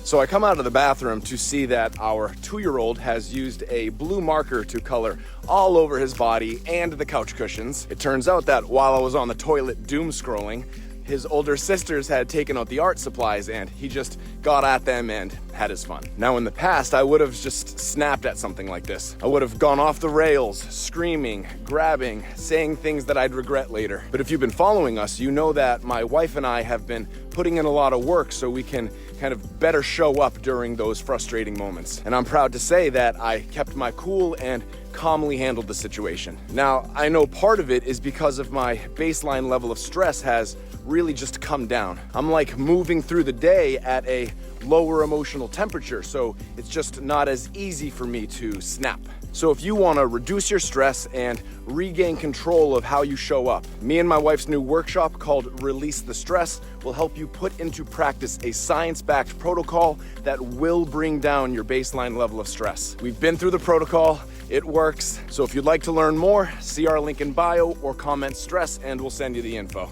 So I come out of the bathroom to see that our 2-year-old has used a blue marker to color all over his body and the couch cushions. It turns out that while I was on the toilet doom scrolling, his older sisters had taken out the art supplies and he just got at them and had his fun. Now in the past, I would have just snapped at something like this. I would have gone off the rails, screaming, grabbing, saying things that I'd regret later. But if you've been following us, you know that my wife and I have been putting in a lot of work so we can kind of better show up during those frustrating moments. And I'm proud to say that I kept my cool and calmly handled the situation. Now, I know part of it is because of my baseline level of stress has really just come down. I'm like moving through the day at a lower emotional temperature, so it's just not as easy for me to snap. So if you want to reduce your stress and regain control of how you show up, me and my wife's new workshop called Release the Stress will help you put into practice a science-backed protocol that will bring down your baseline level of stress. We've been through the protocol, it works. So if you'd like to learn more, see our link in bio or comment stress and we'll send you the info.